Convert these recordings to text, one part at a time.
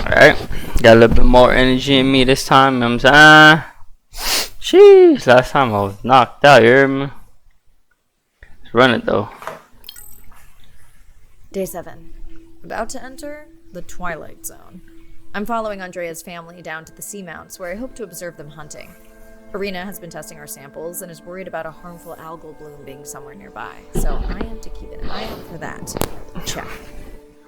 Alright. Got a little bit more energy in me this time, you know what I'm saying? Sheesh, last time I was knocked out, you hear me? Let's run it though. Day 7. About to enter the Twilight Zone. I'm following Andrea's family down to the seamounts where I hope to observe them hunting. Irina has been testing our samples and is worried about a harmful algal bloom being somewhere nearby, so I am to keep an eye out for that. Check.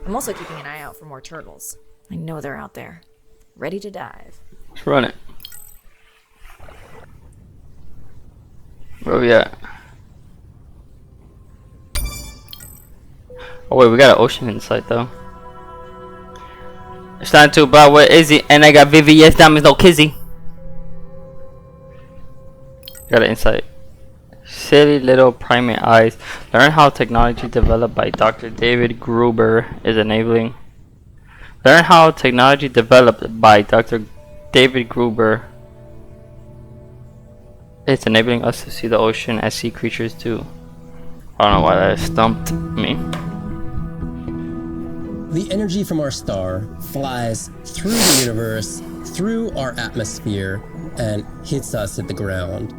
I'm also keeping an eye out for more turtles. I know they're out there, ready to dive. Let's run it. Where we at? Oh wait, we got an ocean in sight though. It's not too bad. Where is he? And I got VVS diamonds, no kizzy. Got an insight. Silly little primate eyes. Learn how technology developed by Dr. David Gruber is enabling. Learn how technology developed by Dr. David Gruber is enabling us to see the ocean as sea creatures do. I don't know why that stumped me. The energy from our star flies through the universe, through our atmosphere, and hits us at the ground.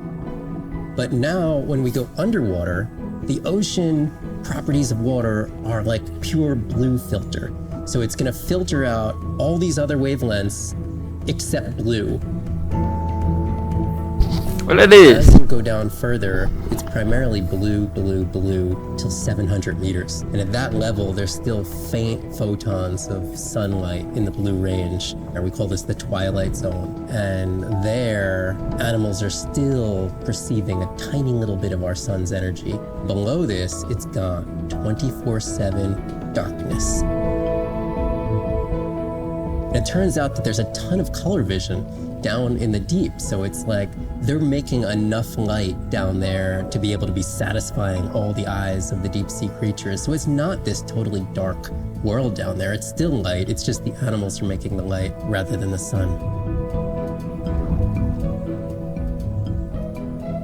But now, when we go underwater, the ocean properties of water are like pure blue filter. So it's going to filter out all these other wavelengths except blue. Well, it is. As you go down further, it's primarily blue, blue, blue till 700 meters. And at that level, there's still faint photons of sunlight in the blue range. And we call this the Twilight Zone. And there, animals are still perceiving a tiny little bit of our sun's energy. Below this, it's gone. 24/7 darkness. And it turns out that there's a ton of color vision down in the deep, so it's like they're making enough light down there to be able to be satisfying all the eyes of the deep sea creatures. So it's not this totally dark world down there. It's still light. It's just the animals are making the light rather than the sun.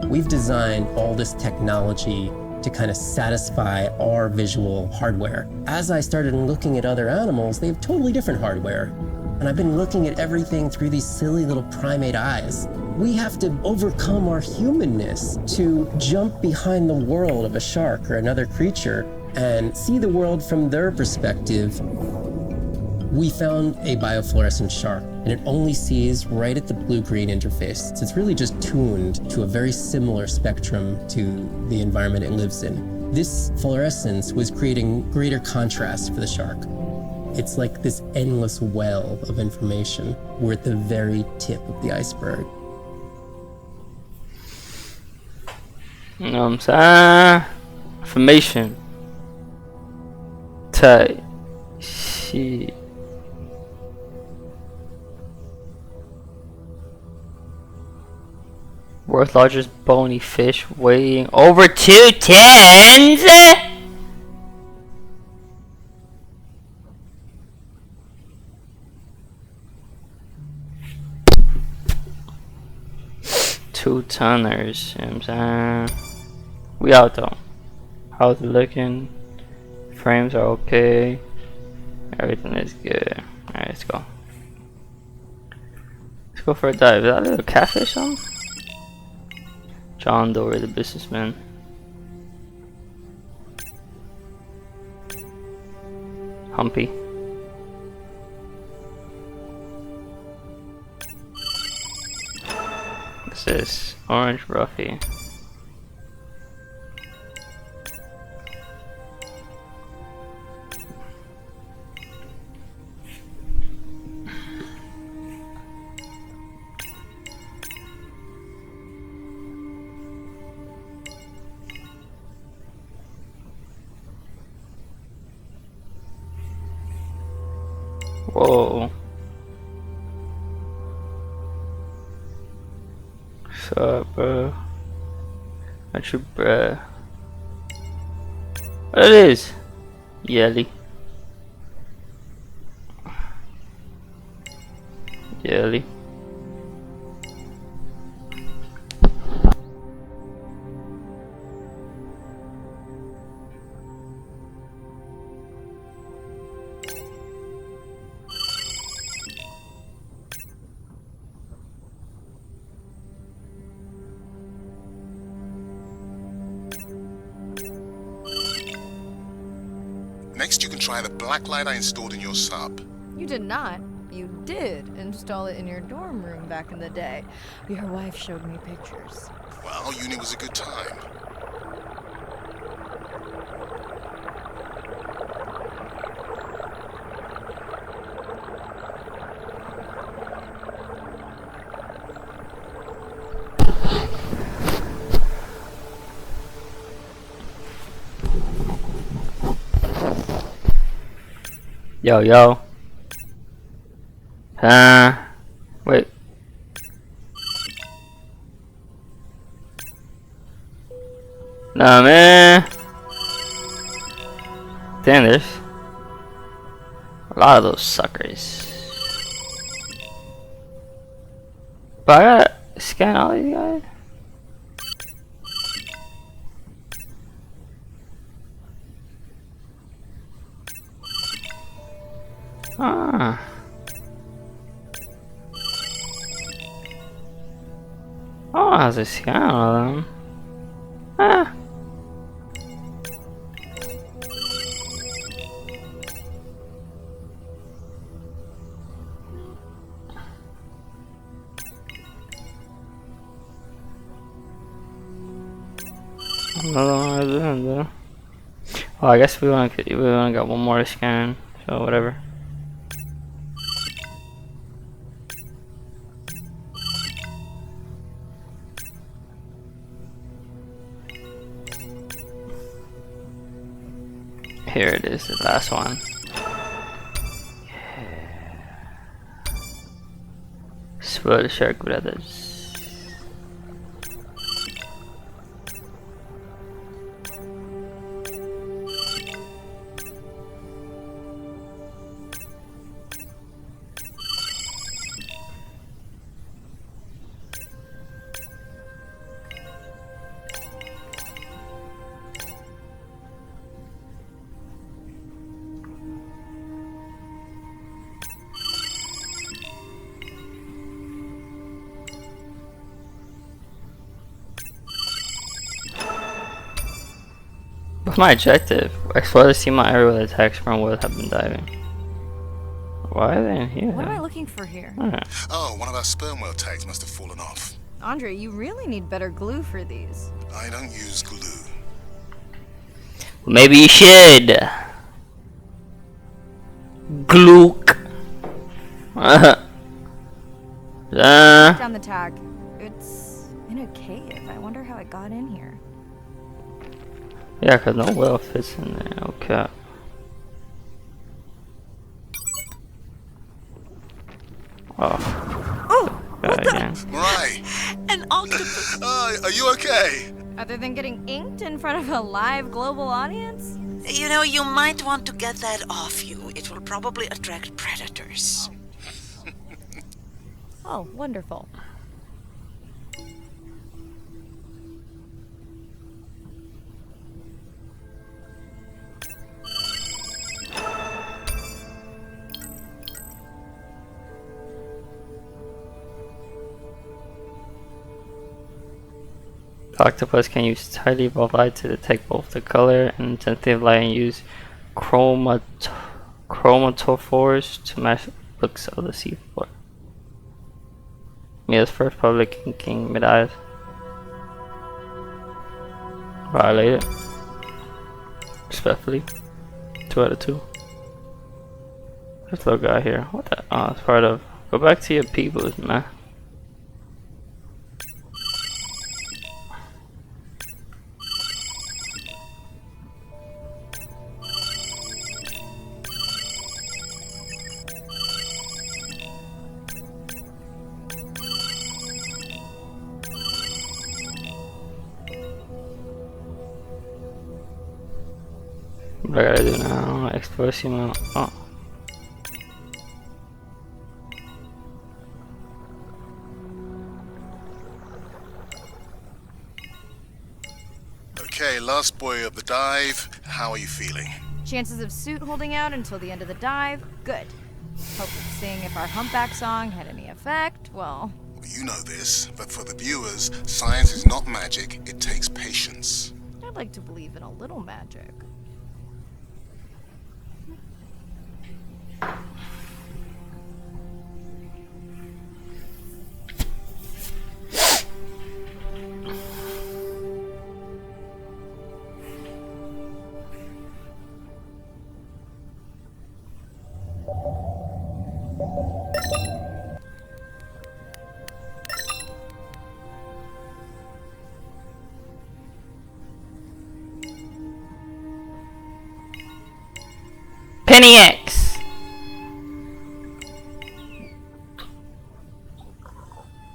We've designed all this technology to kind of satisfy our visual hardware. As I started looking at other animals, they have totally different hardware. And I've been looking at everything through these silly little primate eyes. We have to overcome our humanness to jump behind the world of a shark or another creature and see the world from their perspective. We found a biofluorescent shark, and it only sees right at the blue-green interface. So it's really just tuned to a very similar spectrum to the environment it lives in. This fluorescence was creating greater contrast for the shark. It's like this endless well of information. We're at the very tip of the iceberg. You know what I'm saying? Information. Tight. Shit. World's largest bony fish weighing over 2 tons? Two-tonners, you know what I'm saying? We out though. How's it looking? Frames are okay. Everything is good. Alright, let's go. Let's go for a dive. Is that a little catfish on? John Doe, the businessman. Humpy. What's this? Orange Ruffy. Whoa. What's up, bro? What's your bruh? What it is? Yelly. Yelly. Next, you can try the black light I installed in your sub. You did not. You did install it in your dorm room back in the day. Your wife showed me pictures. Well, uni was a good time. Yo. Wait. Nah, man. Damn, there's a lot of those suckers. But I gotta scan all these guys. Ah. Oh, has a scan all of them. Ah. Another one is in there. Oh, I guess we only got one more to scan, so whatever. Here it is, the last one. Spoil Shark Brothers. What's my objective? Explore the seamount area with attacks from what have been diving. Why are they in here? What am I looking for here? Oh, one of our sperm whale tags must have fallen off. Andre, you really need better glue for these. I don't use glue. Maybe you should. Glook. Down the tag. It's in a cave. I wonder how it got in here. Yeah, cause no whale fits in there. Okay. Oh, Again. Mirai! an octopus. Are you okay? Other than getting inked in front of a live global audience? You know, you might want to get that off you. It will probably attract predators. Oh, wonderful. Octopus can use tightly evolved light to detect both the color and intensity of light and use chromatophores to match looks of the seafloor. Mia's first public inking mid-eyes. Violated. Respectfully. 2 out of 2. This little guy here. What the? Oh, it's part of. Go back to your peoples, man. What I gotta do now? Explore seamount. Oh. Okay, last boy of the dive. How are you feeling? Chances of suit holding out until the end of the dive? Good. Hope seeing if our humpback song had any effect, well... You know this, but for the viewers, science is not magic, it takes patience. I'd like to believe in a little magic. Penny X.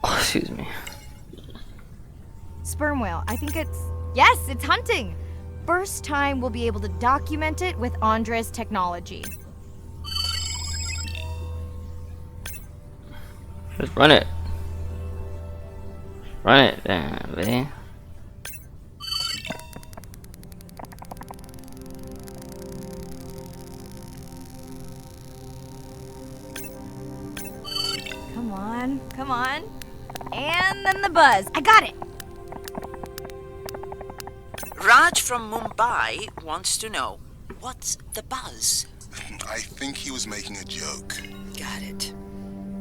Oh, excuse me. Sperm whale. I think it's... Yes, it's hunting! First time we'll be able to document it with Andre's technology. Just run it. Run it, damn, man. Come on, come on. And then the buzz. I got it! Raj from Mumbai wants to know, what's the buzz? I think he was making a joke. Got it.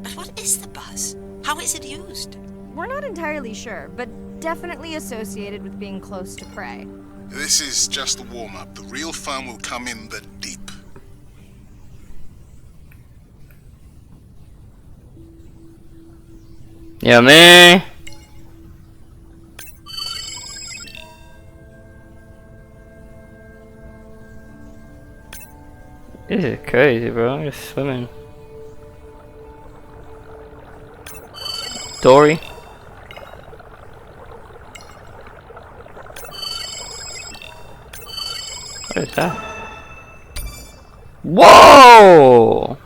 But what is the buzz? How is it used? We're not entirely sure, but definitely associated with being close to prey. This is just a warm-up. The real fun will come in the deep. Yeah, man. This is crazy, bro. I'm just swimming. Dory. What is that? Whoa!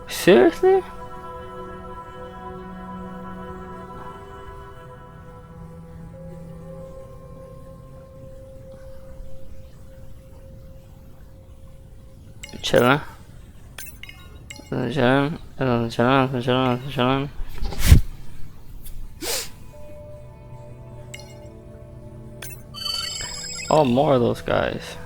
Seriously? Chillin'. Chillin'. Oh, more of those guys.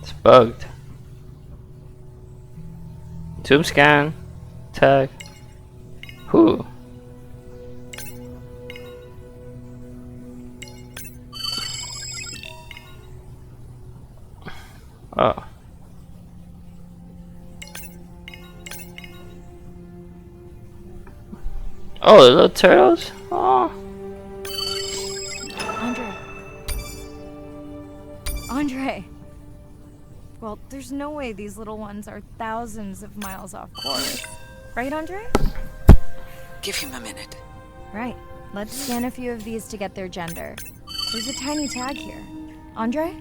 It's bugged. Zoom scan. Tag. Who? Oh. Oh, the little turtles? Oh. Andre. Well, there's no way these little ones are thousands of miles off course. Right, Andre? Give him a minute. Right. Let's scan a few of these to get their gender. There's a tiny tag here. Andre?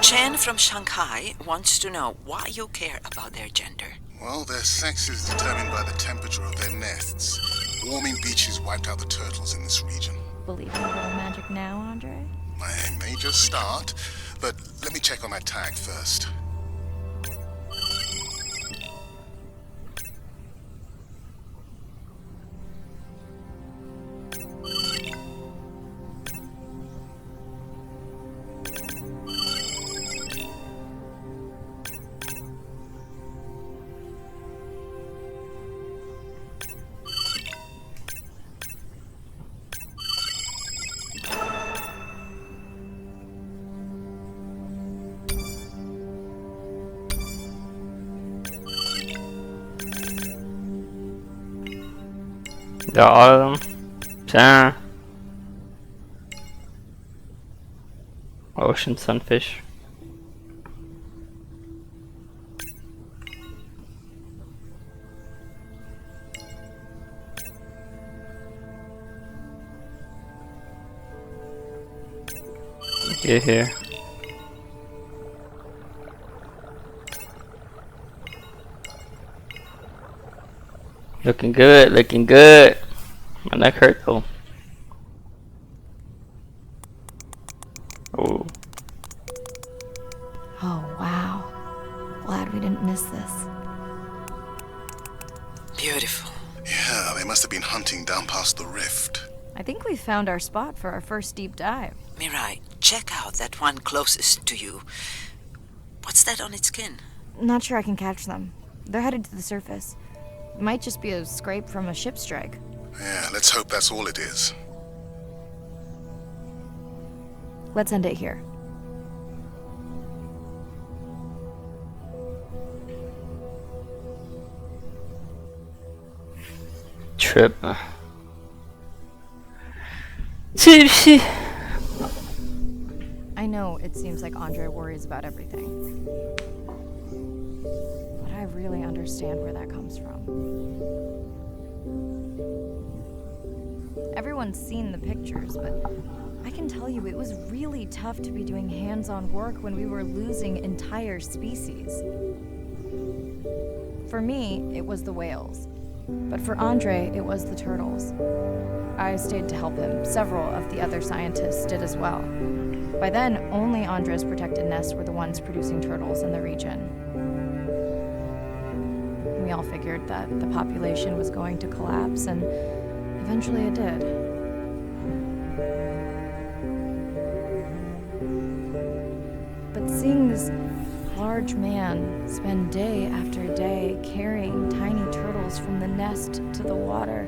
Chen from Shanghai wants to know why you care about their gender. Well, their sex is determined by the temperature of their nests. Warming beaches wiped out the turtles in this region. Believe in a little magic now, Andre? I may just start, but let me check on that tag first. They're all of them. Sand. Ocean sunfish. Get here. Looking good, looking good. My neck hurt though. Oh. Oh, wow. glad we didn't miss this. Beautiful. Yeah, they must have been hunting down past the rift. I think we found our spot for our first deep dive. Mirai, check out that one closest to you. What's that on its skin? Not sure I can catch them. They're headed to the surface. Might just be a scrape from a ship strike. Yeah, let's hope that's all it is. Let's end it here. Trip. Tipsy. I know it seems like Andre worries about everything. But I really understand where that comes from. Everyone's seen the pictures, but I can tell you it was really tough to be doing hands-on work when we were losing entire species. For me, it was the whales. But for Andre, it was the turtles. I stayed to help him. Several of the other scientists did as well. By then, only Andre's protected nests were the ones producing turtles in the region. We all figured that the population was going to collapse, and eventually it did. But seeing this large man spend day after day carrying tiny turtles from the nest to the water,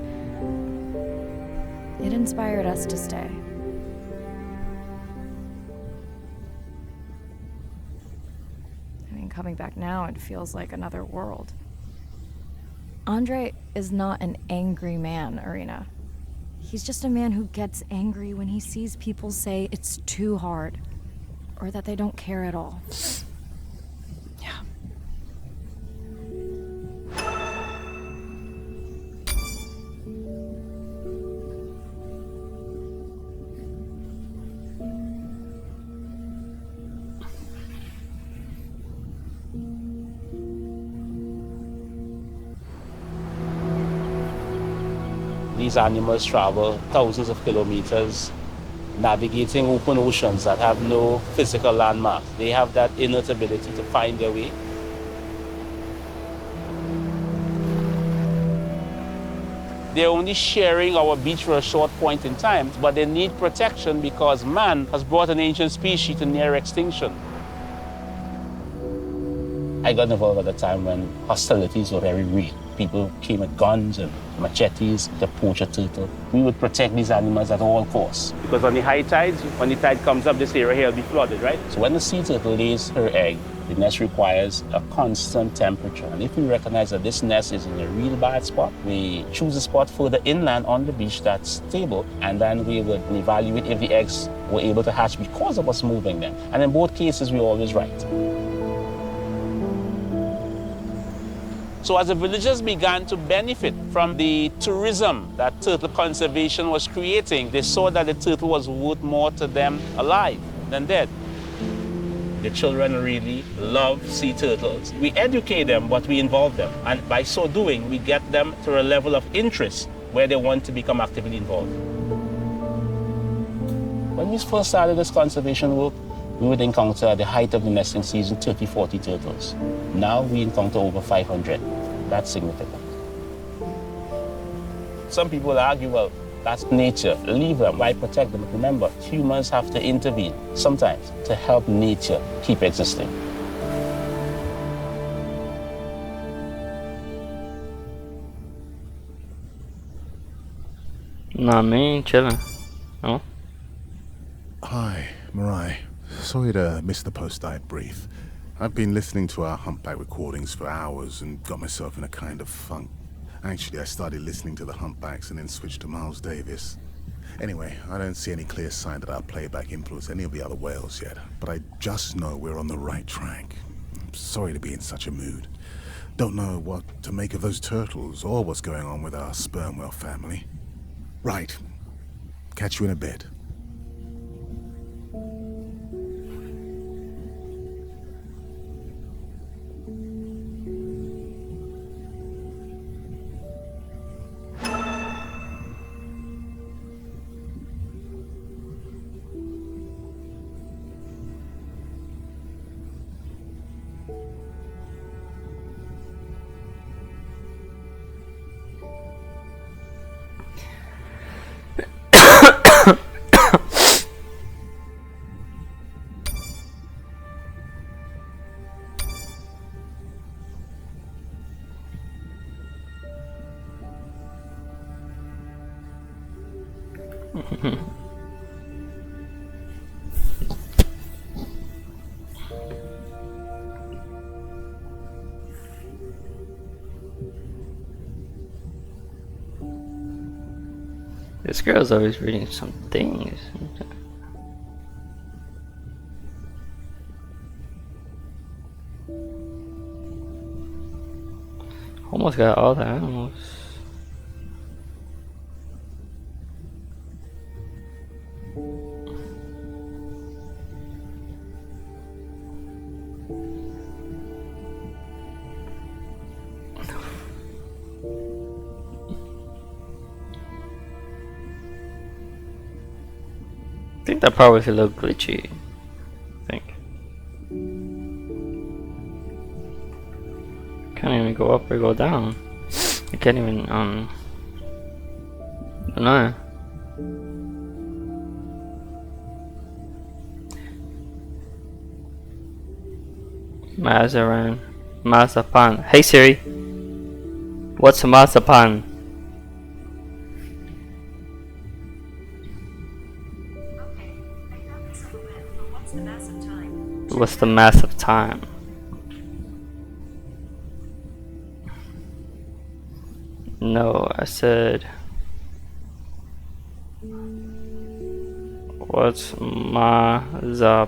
it inspired us to stay. I mean, coming back now, it feels like another world. Andre is not an angry man, Irina. He's just a man who gets angry when he sees people say it's too hard, or that they don't care at all. Yeah. These animals travel thousands of kilometers, navigating open oceans that have no physical landmarks. They have that innate ability to find their way. They're only sharing our beach for a short point in time, but they need protection because man has brought an ancient species to near extinction. I got involved at a time when hostilities were very real. People came with guns and machetes to poach a turtle. We would protect these animals at all costs. Because on the high tides, when the tide comes up, this area here will be flooded, right? So when the sea turtle lays her egg, the nest requires a constant temperature. And if we recognize that this nest is in a real bad spot, we choose a spot further inland on the beach that's stable, and then we would evaluate if the eggs were able to hatch because of us moving them. And in both cases, we're always right. So as the villagers began to benefit from the tourism that turtle conservation was creating, they saw that the turtle was worth more to them alive than dead. The children really love sea turtles. We educate them, but we involve them. And by so doing, we get them to a level of interest where they want to become actively involved. When we first started this conservation work, we would encounter at the height of the nesting season 30, 40 turtles. Now we encounter over 500. That's significant. Some people argue, well, that's nature. Leave them. Why protect them? But remember, humans have to intervene sometimes to help nature keep existing. Nah, me ain't chilling. No? Hi, Mirai. Sorry to miss the post-dive brief. I've been listening to our Humpback recordings for hours and got myself in a kind of funk. Actually, I started listening to the Humpbacks and then switched to Miles Davis. Anyway, I don't see any clear sign that our playback influenced any of the other whales yet, but I just know we're on the right track. I'm sorry to be in such a mood. Don't know what to make of those turtles or what's going on with our sperm whale family. Right. Catch you in a bit. This girl's always reading some things. Almost got all the animals. I think that part was a little glitchy. I think. Can't even go up or go down. I can't even I don't know. Mazapan. Hey Siri. What's a mazapan? What's the mass of time? No, I said. What's mazapan?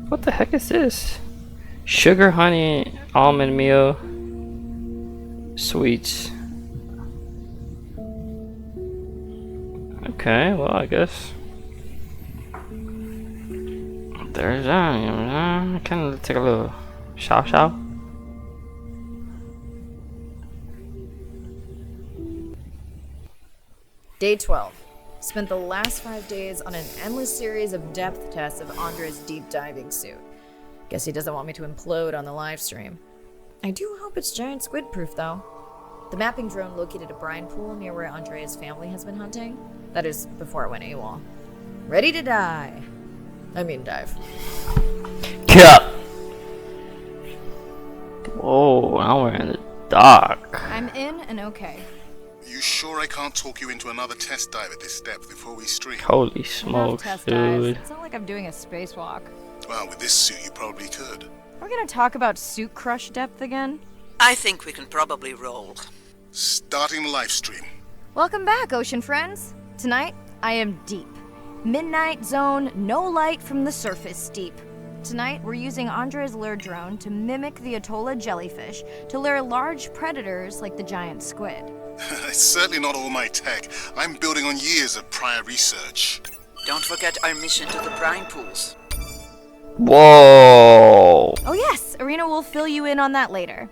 What the heck is this? Sugar, honey, almond meal, sweets. Okay, well, I guess there's that. Kind of take a little chow. Day 12. Spent the last 5 days on an endless series of depth tests of Andre's deep diving suit. Guess he doesn't want me to implode on the live stream. I do hope it's giant squid proof though. The mapping drone located a brine pool near where Andrea's family has been hunting. That is, before it went AWOL. Ready to die. I mean dive. Cap! Whoa, now we're in the dark. I'm in and okay. You sure I can't talk you into another test dive at this depth before we stream? Holy Enough smokes, test dives. dude. It's not like I'm doing a spacewalk. Well, with this suit you probably could. Are we gonna talk about suit crush depth again? I think we can probably roll. Starting the live stream. Welcome back, ocean friends. Tonight, I am deep. Midnight zone, no light from the surface deep. Tonight, we're using Andre's lure drone to mimic the Atolla jellyfish to lure large predators like the giant squid. It's certainly not all my tech. I'm building on years of prior research. Don't forget our mission to the brine pools. Whoa! Oh yes, Arena will fill you in on that later.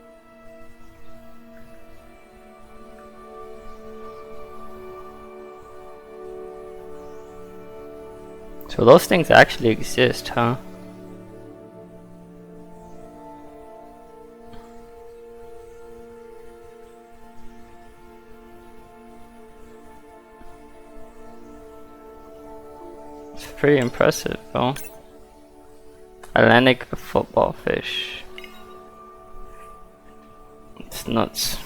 So those things actually exist, huh? It's pretty impressive, though. Atlantic football fish. It's nuts.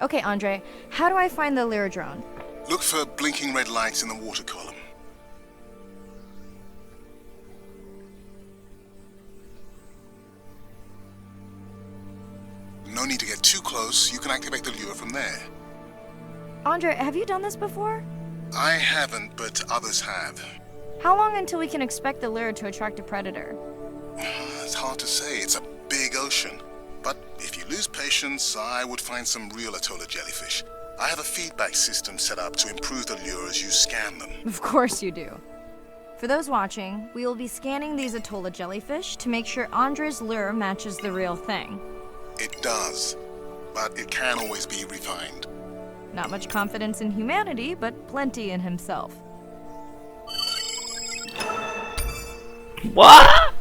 Okay, Andre, how do I find the Lyra drone? Look for blinking red lights in the water column. No need to get too close. You can activate the lure from there. Andre, have you done this before? I haven't, but others have. How long until we can expect the Lyra to attract a predator? It's hard to say. It's a big ocean. But if you lose patience, I would find some real Atolla jellyfish. I have a feedback system set up to improve the lure as you scan them. Of course you do. For those watching, we will be scanning these Atolla jellyfish to make sure Andre's lure matches the real thing. It does, but it can always be refined. Not much confidence in humanity, but plenty in himself. What?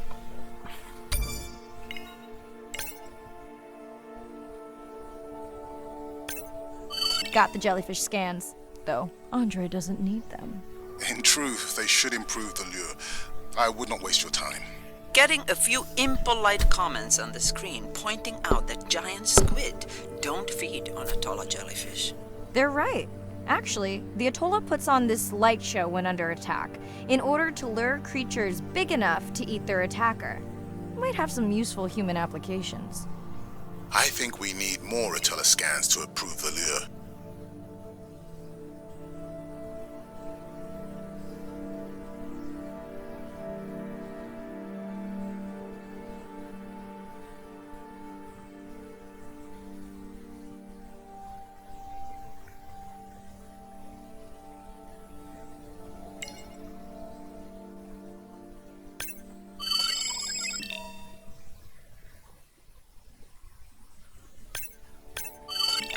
Got the jellyfish scans, though Andre doesn't need them. In truth, they should improve the lure. I would not waste your time. Getting a few impolite comments on the screen pointing out that giant squid don't feed on Atolla jellyfish. They're right. Actually, the Atolla puts on this light show when under attack, in order to lure creatures big enough to eat their attacker. Might have some useful human applications. I think we need more Atolla scans to approve the lure.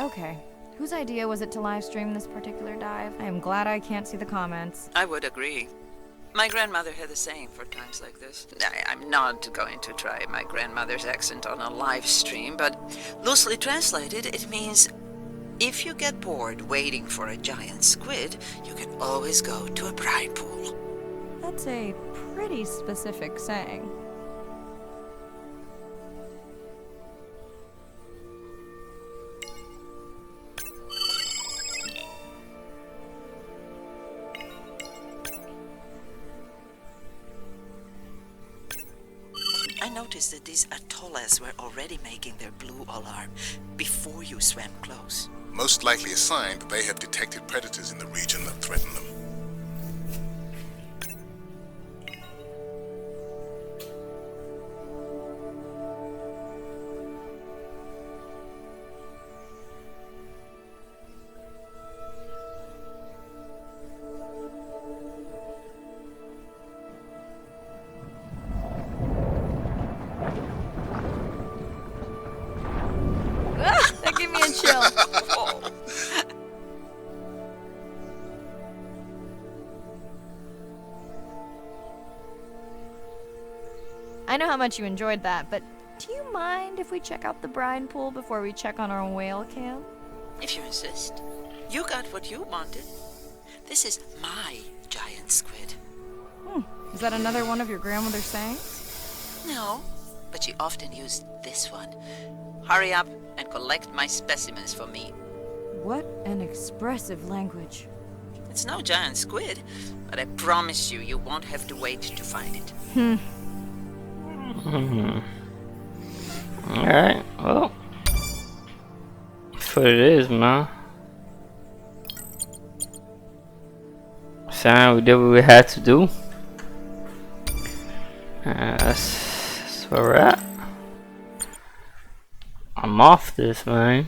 Okay, whose idea was it to live stream this particular dive? I am glad I can't see the comments. I would agree. My grandmother had a saying for times like this. I'm not going to try my grandmother's accent on a live stream, but loosely translated, it means if you get bored waiting for a giant squid, you can always go to a brine pool. That's a pretty specific saying. I noticed that these Atollas were already making their blue alarm before you swam close. Most likely a sign that they have detected predators in the region that threaten them. That gave me a chill. I know how much you enjoyed that, but do you mind if we check out the brine pool before we check on our whale cam? If you insist. You got what you wanted. This is my giant squid. Is that another one of your grandmother's sayings? No, but she often used this one. Hurry up and collect my specimens for me. What an expressive language. It's no giant squid, but I promise you, you won't have to wait to find it. Alright, well. That's what it is, man. So we did what we had to do. That's where we're at. I'm off this, man.